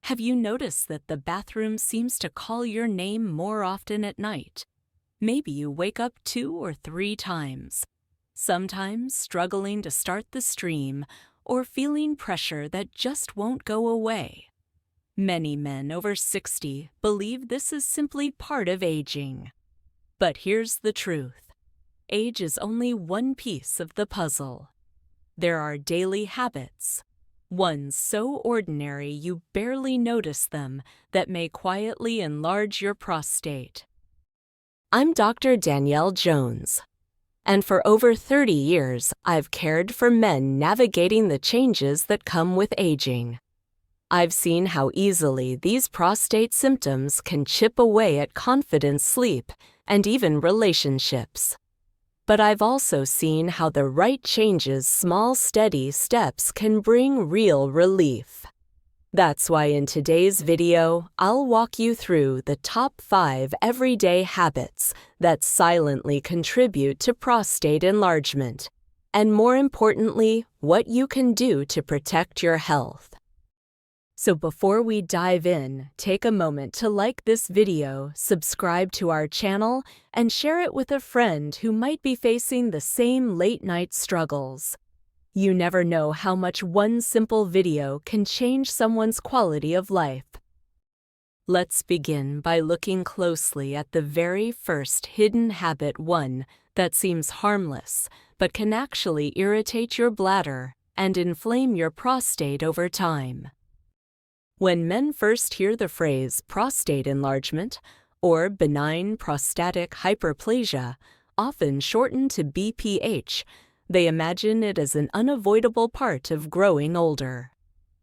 Have you noticed that the bathroom seems to call your name more often at night? Maybe you wake up 2 or 3 times, sometimes struggling to start the stream or feeling pressure that just won't go away. Many men over 60 believe this is simply part of aging. But here's the truth. Age is only one piece of the puzzle. There are daily habits, ones so ordinary you barely notice them, that may quietly enlarge your prostate. I'm Dr. Danielle Jones, and for over 30 years, I've cared for men navigating the changes that come with aging. I've seen how easily these prostate symptoms can chip away at confidence, sleep, and even relationships. But I've also seen how the right changes, small, steady steps can bring real relief. That's why in today's video, I'll walk you through the top 5 everyday habits that silently contribute to prostate enlargement, and more importantly, what you can do to protect your health. So before we dive in, take a moment to like this video, subscribe to our channel, and share it with a friend who might be facing the same late-night struggles. You never know how much one simple video can change someone's quality of life. Let's begin by looking closely at the very first hidden habit, one that seems harmless, but can actually irritate your bladder and inflame your prostate over time. When men first hear the phrase prostate enlargement, or benign prostatic hyperplasia, often shortened to BPH, they imagine it as an unavoidable part of growing older.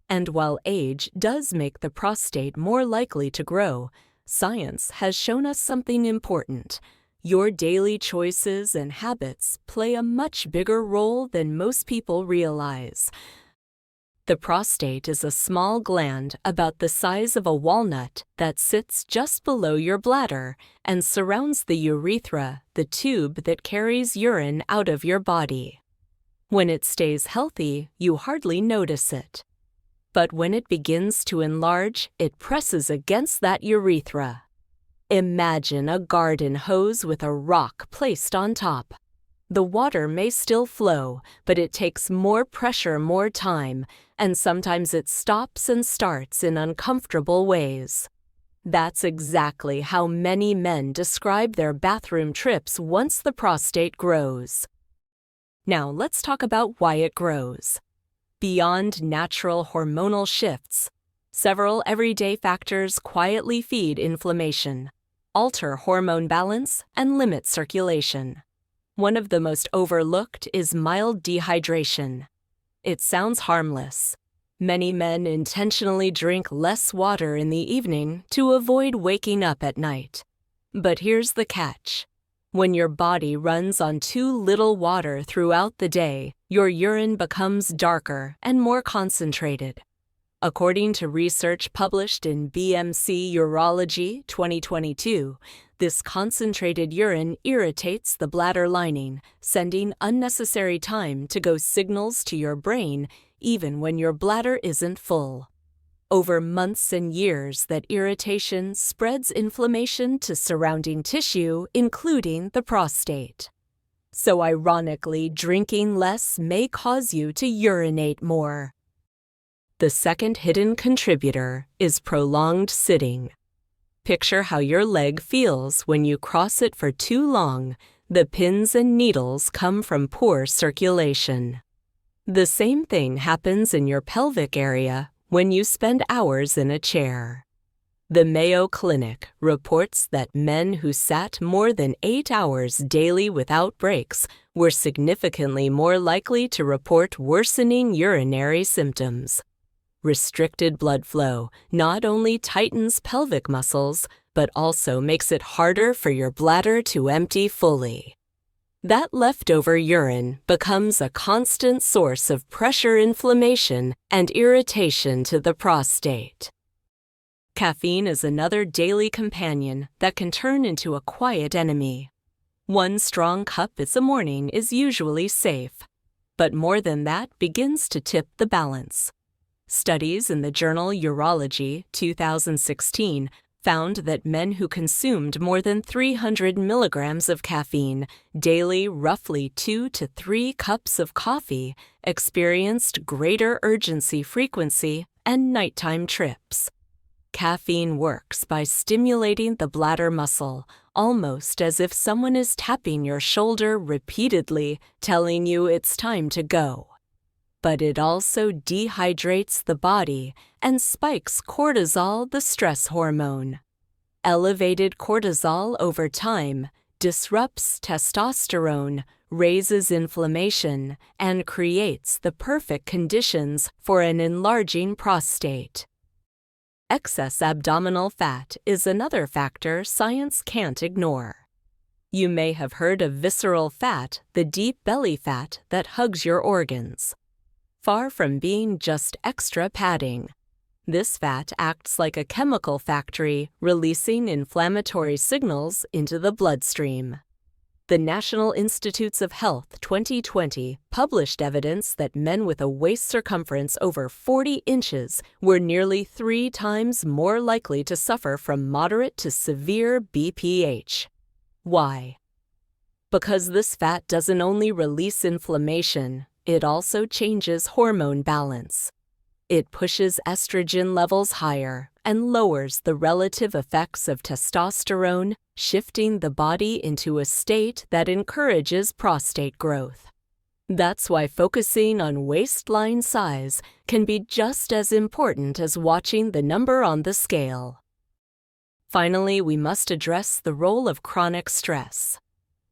And while age does make the prostate more likely to grow, science has shown us something important. Your daily choices and habits play a much bigger role than most people realize. The prostate is a small gland about the size of a walnut that sits just below your bladder and surrounds the urethra, the tube that carries urine out of your body. When it stays healthy, you hardly notice it. But when it begins to enlarge, it presses against that urethra. Imagine a garden hose with a rock placed on top. The water may still flow, but it takes more pressure, more time, and sometimes it stops and starts in uncomfortable ways. That's exactly how many men describe their bathroom trips once the prostate grows. Now let's talk about why it grows. Beyond natural hormonal shifts, several everyday factors quietly feed inflammation, alter hormone balance, and limit circulation. One of the most overlooked is mild dehydration. It sounds harmless. Many men intentionally drink less water in the evening to avoid waking up at night. But here's the catch. When your body runs on too little water throughout the day, your urine becomes darker and more concentrated. According to research published in BMC Urology 2022, this concentrated urine irritates the bladder lining, sending unnecessary time to go signals to your brain even when your bladder isn't full. Over months and years, that irritation spreads inflammation to surrounding tissue, including the prostate. So ironically, drinking less may cause you to urinate more. The second hidden contributor is prolonged sitting. Picture how your leg feels when you cross it for too long. The pins and needles come from poor circulation. The same thing happens in your pelvic area when you spend hours in a chair. The Mayo Clinic reports that men who sat more than 8 hours daily without breaks were significantly more likely to report worsening urinary symptoms. Restricted blood flow not only tightens pelvic muscles, but also makes it harder for your bladder to empty fully. That leftover urine becomes a constant source of pressure, inflammation, and irritation to the prostate. Caffeine is another daily companion that can turn into a quiet enemy. One strong cup in the morning is usually safe, but more than that begins to tip the balance. Studies in the journal Urology 2016 found that men who consumed more than 300 milligrams of caffeine daily, roughly 2 to 3 cups of coffee, experienced greater urgency frequency and nighttime trips. Caffeine works by stimulating the bladder muscle, almost as if someone is tapping your shoulder repeatedly, telling you it's time to go. But it also dehydrates the body and spikes cortisol, the stress hormone. Elevated cortisol over time disrupts testosterone, raises inflammation, and creates the perfect conditions for an enlarging prostate. Excess abdominal fat is another factor science can't ignore. You may have heard of visceral fat, the deep belly fat that hugs your organs. Far from being just extra padding, this fat acts like a chemical factory, releasing inflammatory signals into the bloodstream. The National Institutes of Health 2020 published evidence that men with a waist circumference over 40 inches were nearly 3 times more likely to suffer from moderate to severe BPH. Why? Because this fat doesn't only release inflammation, it also changes hormone balance. It pushes estrogen levels higher and lowers the relative effects of testosterone, shifting the body into a state that encourages prostate growth. That's why focusing on waistline size can be just as important as watching the number on the scale. Finally, we must address the role of chronic stress.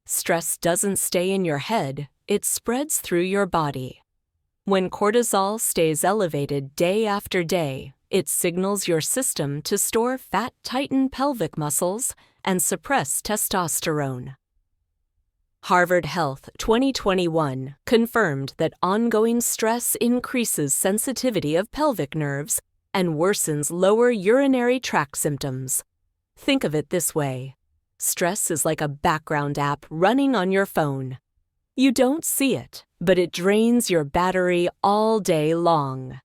Stress doesn't stay in your head, it spreads through your body. When cortisol stays elevated day after day, it signals your system to store fat-tightened pelvic muscles and suppress testosterone. Harvard Health 2021 confirmed that ongoing stress increases sensitivity of pelvic nerves and worsens lower urinary tract symptoms. Think of it this way. Stress is like a background app running on your phone. You don't see it, but it drains your battery all day long.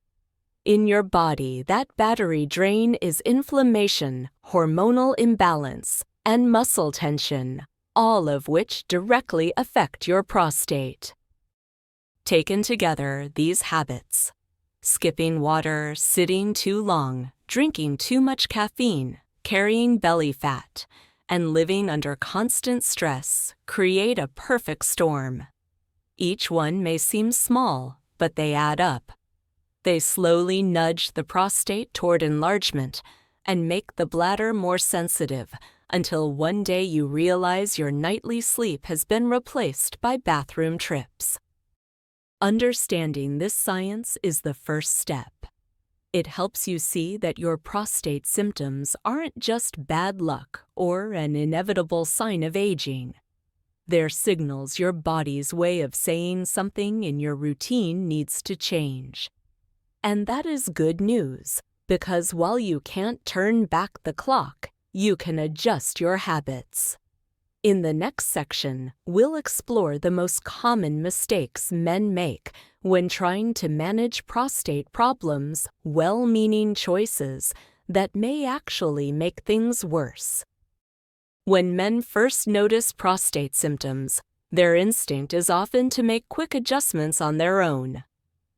In your body, that battery drain is inflammation, hormonal imbalance, and muscle tension, all of which directly affect your prostate. Taken together, these habits, skipping water, sitting too long, drinking too much caffeine, carrying belly fat, and living under constant stress, create a perfect storm. Each one may seem small, but they add up. They slowly nudge the prostate toward enlargement and make the bladder more sensitive until one day you realize your nightly sleep has been replaced by bathroom trips. Understanding this science is the first step. It helps you see that your prostate symptoms aren't just bad luck or an inevitable sign of aging. They're signals your body's way of saying something in your routine needs to change. And that is good news, because while you can't turn back the clock, you can adjust your habits. In the next section, we'll explore the most common mistakes men make when trying to manage prostate problems, well-meaning choices that may actually make things worse. When men first notice prostate symptoms, their instinct is often to make quick adjustments on their own.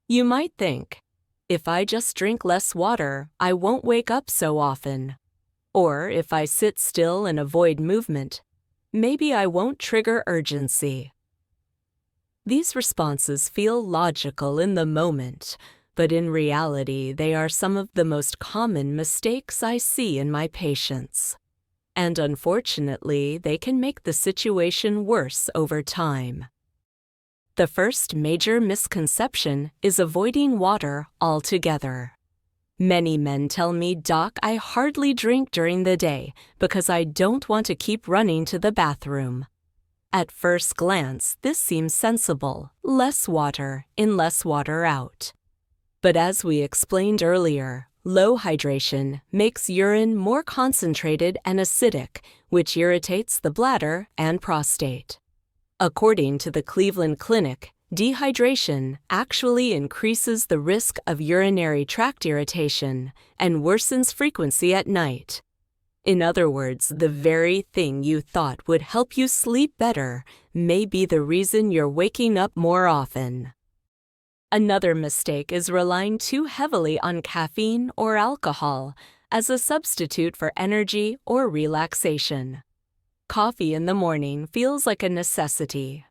You might think, if I just drink less water, I won't wake up so often. Or if I sit still and avoid movement, maybe I won't trigger urgency. These responses feel logical in the moment, but in reality, they are some of the most common mistakes I see in my patients. And unfortunately, they can make the situation worse over time. The first major misconception is avoiding water altogether. Many men tell me, "Doc, I hardly drink during the day because I don't want to keep running to the bathroom." At first glance, this seems sensible. Less water in, less water out. But as we explained earlier, low hydration makes urine more concentrated and acidic, which irritates the bladder and prostate. According to the Cleveland Clinic, Dehydration actually increases the risk of urinary tract irritation and worsens frequency at night. In other words, the very thing you thought would help you sleep better may be the reason you're waking up more often. Another mistake is relying too heavily on caffeine or alcohol as a substitute for energy or relaxation. Coffee in the morning feels like a necessity,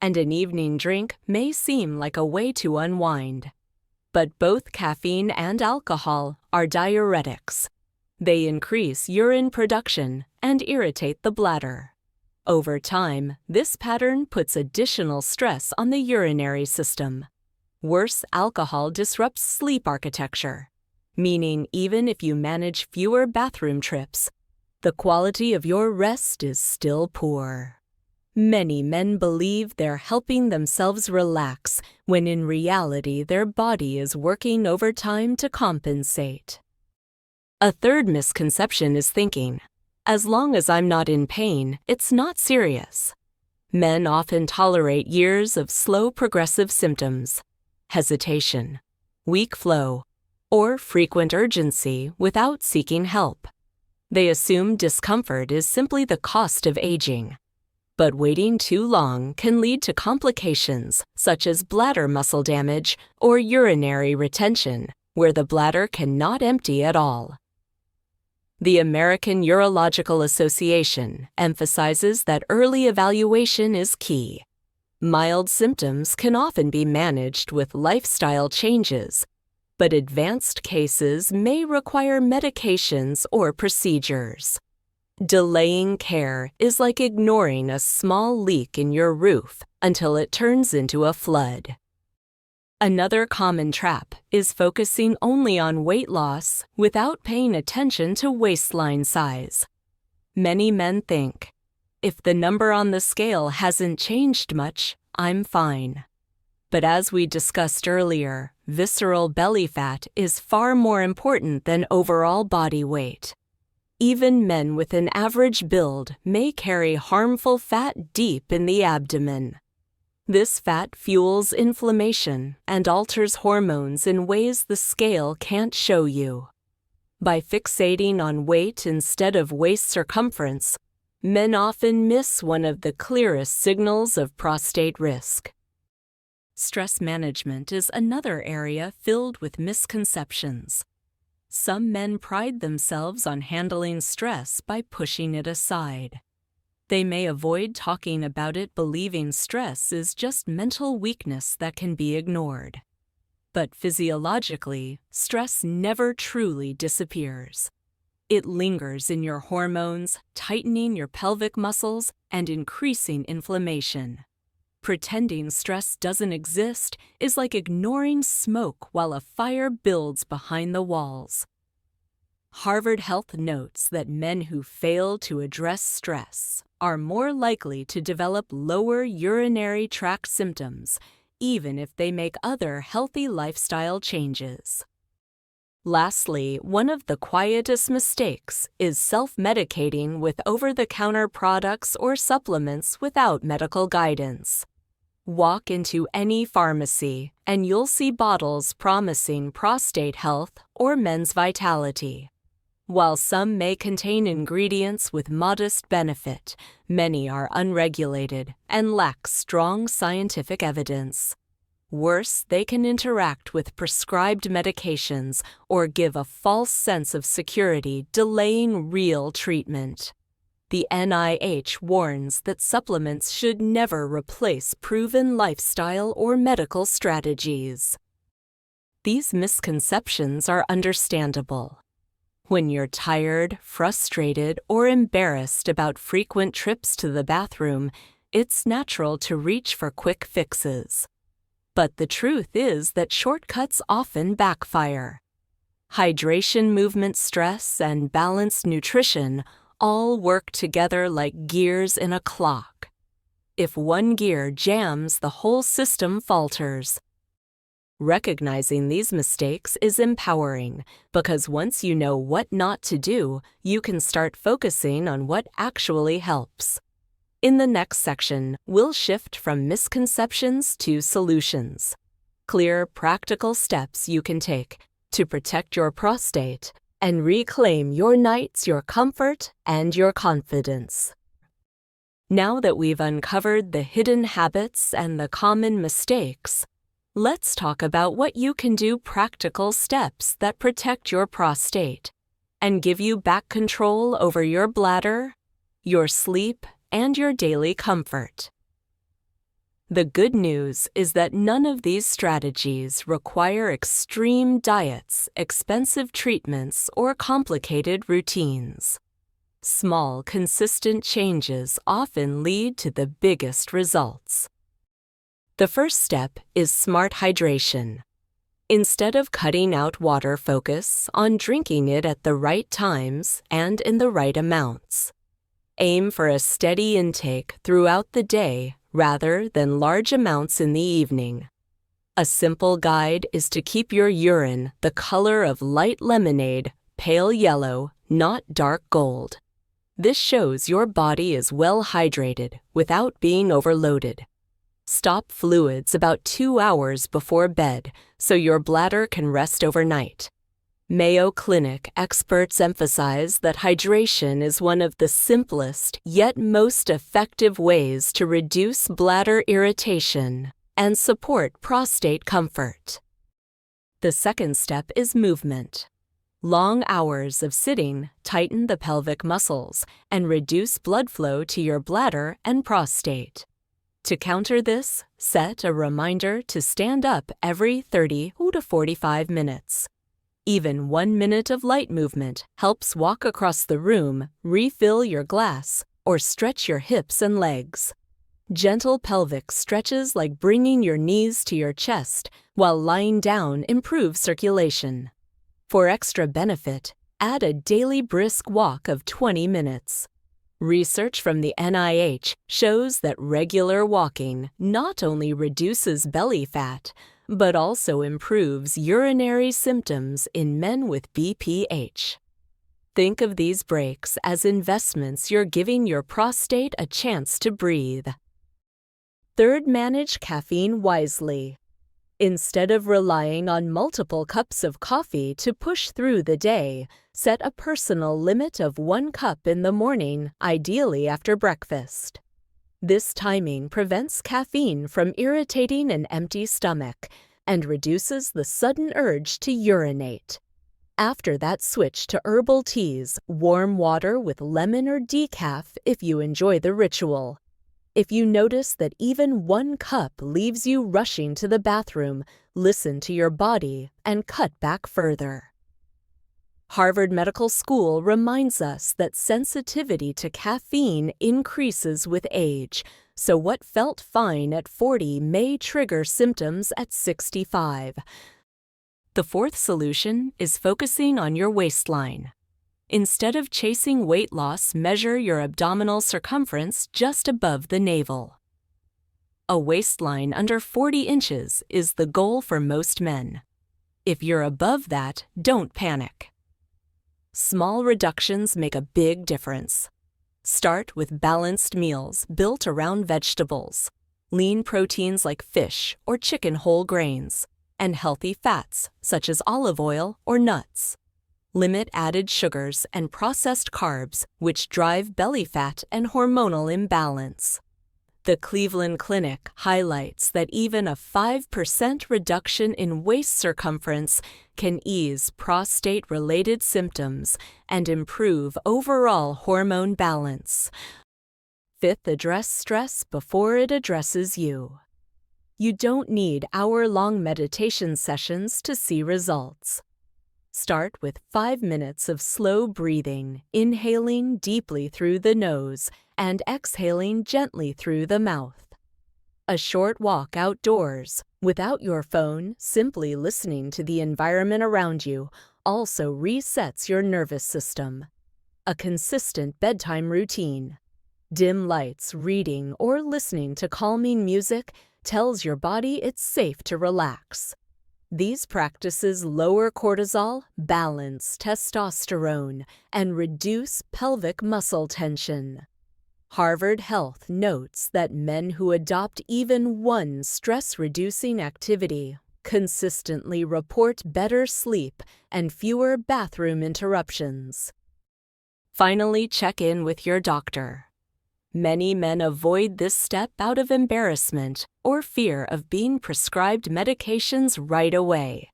and an evening drink may seem like a way to unwind. But both caffeine and alcohol are diuretics. They increase urine production and irritate the bladder. Over time, this pattern puts additional stress on the urinary system. Worse, alcohol disrupts sleep architecture, meaning even if you manage fewer bathroom trips, the quality of your rest is still poor. Many men believe they're helping themselves relax when in reality their body is working overtime to compensate. A third misconception is thinking, as long as I'm not in pain, it's not serious. Men often tolerate years of slow progressive symptoms, hesitation, weak flow, or frequent urgency without seeking help. They assume discomfort is simply the cost of aging. But waiting too long can lead to complications such as bladder muscle damage or urinary retention, where the bladder cannot empty at all. The American Urological Association emphasizes that early evaluation is key. Mild symptoms can often be managed with lifestyle changes, but advanced cases may require medications or procedures. Delaying care is like ignoring a small leak in your roof until it turns into a flood. Another common trap is focusing only on weight loss without paying attention to waistline size. Many men think, if the number on the scale hasn't changed much, I'm fine. But as we discussed earlier, visceral belly fat is far more important than overall body weight. Even men with an average build may carry harmful fat deep in the abdomen. This fat fuels inflammation and alters hormones in ways the scale can't show you. By fixating on weight instead of waist circumference, men often miss one of the clearest signals of prostate risk. Stress management is another area filled with misconceptions. Some men pride themselves on handling stress by pushing it aside. They may avoid talking about it, believing stress is just mental weakness that can be ignored. But physiologically, stress never truly disappears. It lingers in your hormones, tightening your pelvic muscles and increasing inflammation. Pretending stress doesn't exist is like ignoring smoke while a fire builds behind the walls. Harvard Health notes that men who fail to address stress are more likely to develop lower urinary tract symptoms, even if they make other healthy lifestyle changes. Lastly, one of the quietest mistakes is self-medicating with over-the-counter products or supplements without medical guidance. Walk into any pharmacy and you'll see bottles promising prostate health or men's vitality. While some may contain ingredients with modest benefit, many are unregulated and lack strong scientific evidence. Worse, they can interact with prescribed medications or give a false sense of security, delaying real treatment. The NIH warns that supplements should never replace proven lifestyle or medical strategies. These misconceptions are understandable. When you're tired, frustrated, or embarrassed about frequent trips to the bathroom, it's natural to reach for quick fixes. But the truth is that shortcuts often backfire. Hydration, movement, stress, and balanced nutrition all work together like gears in a clock. If one gear jams, the whole system falters. Recognizing these mistakes is empowering because once you know what not to do, you can start focusing on what actually helps. In the next section, we'll shift from misconceptions to solutions. Clear, practical steps you can take to protect your prostate and reclaim your nights, your comfort, and your confidence. Now that we've uncovered the hidden habits and the common mistakes, let's talk about what you can do, practical steps that protect your prostate and give you back control over your bladder, your sleep, and your daily comfort. The good news is that none of these strategies require extreme diets, expensive treatments, or complicated routines. Small, consistent changes often lead to the biggest results. The first step is smart hydration. Instead of cutting out water, focus on drinking it at the right times and in the right amounts. Aim for a steady intake throughout the day rather than large amounts in the evening. A simple guide is to keep your urine the color of light lemonade, pale yellow, not dark gold. This shows your body is well hydrated without being overloaded. Stop fluids about 2 hours before bed so your bladder can rest overnight. Mayo Clinic experts emphasize that hydration is one of the simplest yet most effective ways to reduce bladder irritation and support prostate comfort. The second step is movement. Long hours of sitting tighten the pelvic muscles and reduce blood flow to your bladder and prostate. To counter this, set a reminder to stand up every 30 to 45 minutes. Even 1 minute of light movement helps walk across the room, refill your glass, or stretch your hips and legs. Gentle pelvic stretches like bringing your knees to your chest while lying down improve circulation. For extra benefit, add a daily brisk walk of 20 minutes. Research from the NIH shows that regular walking not only reduces belly fat, but also improves urinary symptoms in men with BPH. Think of these breaks as investments you're giving your prostate a chance to breathe. Third, manage caffeine wisely. Instead of relying on multiple cups of coffee to push through the day, set a personal limit of 1 cup in the morning, ideally after breakfast. This timing prevents caffeine from irritating an empty stomach and reduces the sudden urge to urinate. After that, switch to herbal teas, warm water with lemon or decaf if you enjoy the ritual. If you notice that even 1 cup leaves you rushing to the bathroom, listen to your body and cut back further. Harvard Medical School reminds us that sensitivity to caffeine increases with age, so what felt fine at 40 may trigger symptoms at 65. The fourth solution is focusing on your waistline. Instead of chasing weight loss, measure your abdominal circumference just above the navel. A waistline under 40 inches is the goal for most men. If you're above that, don't panic. Small reductions make a big difference. Start with balanced meals built around vegetables, lean proteins like fish or chicken whole grains, and healthy fats such as olive oil or nuts. Limit added sugars and processed carbs, which drive belly fat and hormonal imbalance. The Cleveland Clinic highlights that even a 5% reduction in waist circumference can ease prostate-related symptoms and improve overall hormone balance. Fifth, address stress before it addresses you. You don't need hour-long meditation sessions to see results. Start with 5 minutes of slow breathing, inhaling deeply through the nose and exhaling gently through the mouth. A short walk outdoors, without your phone, simply listening to the environment around you, also resets your nervous system. A consistent bedtime routine. Dim lights, reading, or listening to calming music tells your body it's safe to relax. These practices lower cortisol, balance testosterone, and reduce pelvic muscle tension. Harvard Health notes that men who adopt even one stress-reducing activity consistently report better sleep and fewer bathroom interruptions. Finally, check in with your doctor. Many men avoid this step out of embarrassment or fear of being prescribed medications right away.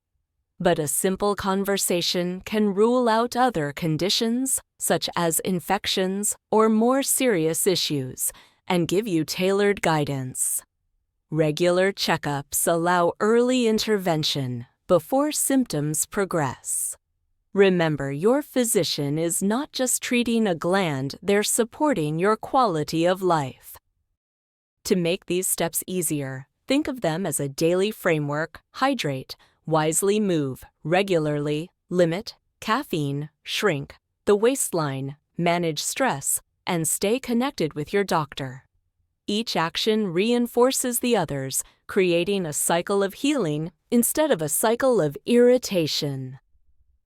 But a simple conversation can rule out other conditions, such as infections or more serious issues, and give you tailored guidance. Regular checkups allow early intervention before symptoms progress. Remember, your physician is not just treating a gland, they're supporting your quality of life. To make these steps easier, think of them as a daily framework: hydrate, wisely move, regularly, limit, caffeine, shrink, the waistline, manage stress, and stay connected with your doctor. Each action reinforces the others, creating a cycle of healing instead of a cycle of irritation.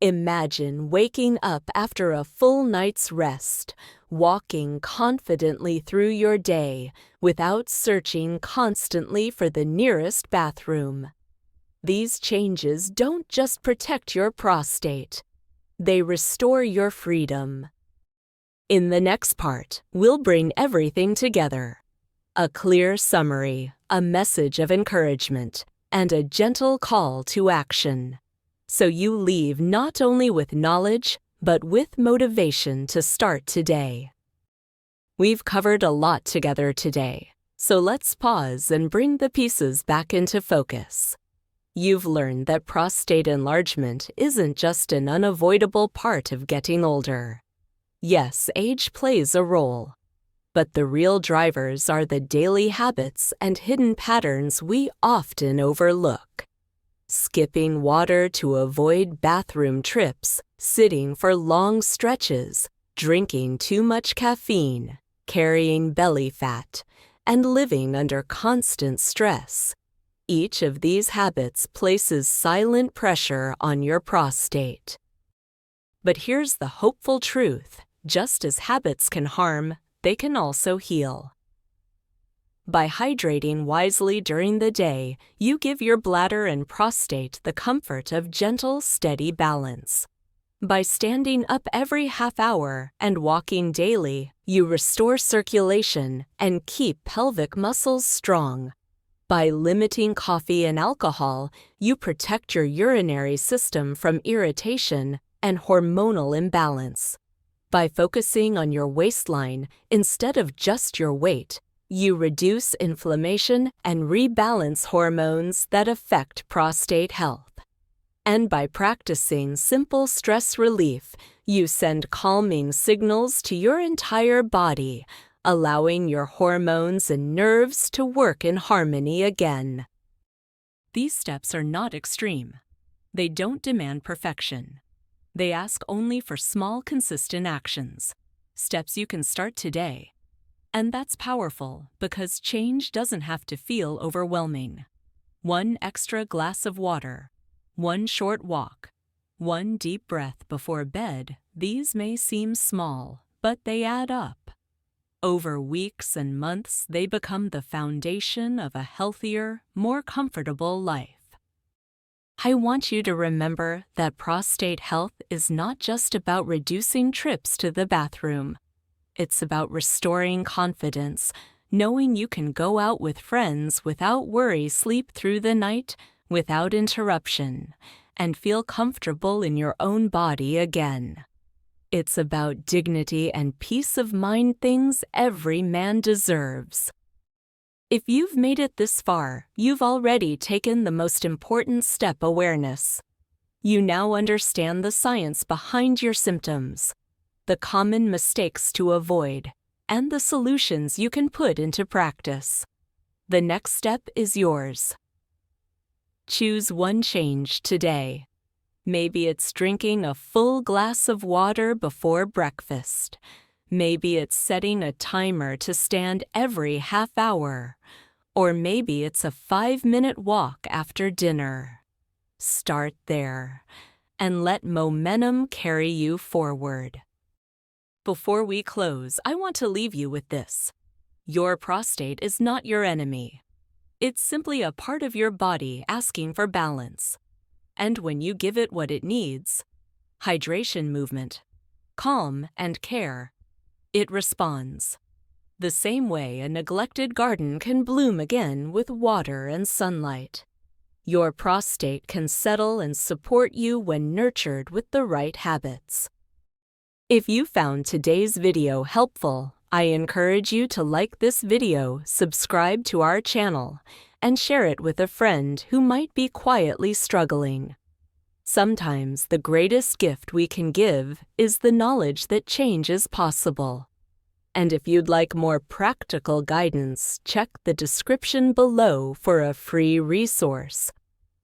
Imagine waking up after a full night's rest, walking confidently through your day without searching constantly for the nearest bathroom. These changes don't just protect your prostate, they restore your freedom. In the next part, we'll bring everything together. A clear summary, a message of encouragement, and a gentle call to action. So you leave not only with knowledge, but with motivation to start today. We've covered a lot together today, so let's pause and bring the pieces back into focus. You've learned that prostate enlargement isn't just an unavoidable part of getting older. Yes, age plays a role, but the real drivers are the daily habits and hidden patterns we often overlook. Skipping water to avoid bathroom trips, sitting for long stretches, drinking too much caffeine, carrying belly fat, and living under constant stress. Each of these habits places silent pressure on your prostate. But here's the hopeful truth: just as habits can harm, they can also heal. By hydrating wisely during the day, you give your bladder and prostate the comfort of gentle, steady balance. By standing up every half hour and walking daily, you restore circulation and keep pelvic muscles strong. By limiting coffee and alcohol, you protect your urinary system from irritation and hormonal imbalance. By focusing on your waistline instead of just your weight, you reduce inflammation and rebalance hormones that affect prostate health. And by practicing simple stress relief, you send calming signals to your entire body, allowing your hormones and nerves to work in harmony again. These steps are not extreme. They don't demand perfection. They ask only for small, consistent actions, steps you can start today. And that's powerful because change doesn't have to feel overwhelming. One extra glass of water, one short walk, one deep breath before bed, these may seem small, but they add up. Over weeks and months, they become the foundation of a healthier, more comfortable life. I want you to remember that prostate health is not just about reducing trips to the bathroom. It's about restoring confidence, knowing you can go out with friends without worry, sleep through the night without interruption, and feel comfortable in your own body again. It's about dignity and peace of mind, things every man deserves. If you've made it this far, you've already taken the most important step: awareness. You now understand the science behind your symptoms, the common mistakes to avoid, and the solutions you can put into practice. The next step is yours. Choose one change today. Maybe it's drinking a full glass of water before breakfast. Maybe it's setting a timer to stand every half hour. Or maybe it's a 5-minute walk after dinner. Start there and let momentum carry you forward. Before we close, I want to leave you with this. Your prostate is not your enemy. It's simply a part of your body asking for balance. And when you give it what it needs, hydration, movement, calm, and care, it responds. The same way a neglected garden can bloom again with water and sunlight. Your prostate can settle and support you when nurtured with the right habits. If you found today's video helpful, I encourage you to like this video, subscribe to our channel, and share it with a friend who might be quietly struggling. Sometimes the greatest gift we can give is the knowledge that change is possible. And if you'd like more practical guidance, check the description below for a free resource.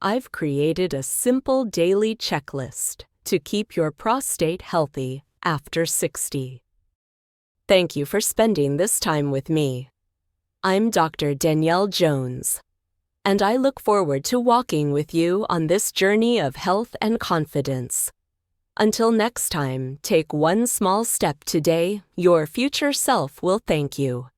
I've created a simple daily checklist to keep your prostate healthy after 60. Thank you for spending this time with me. I'm Dr. Danielle Jones, and I look forward to walking with you on this journey of health and confidence. Until next time, take one small step today. Your future self will thank you.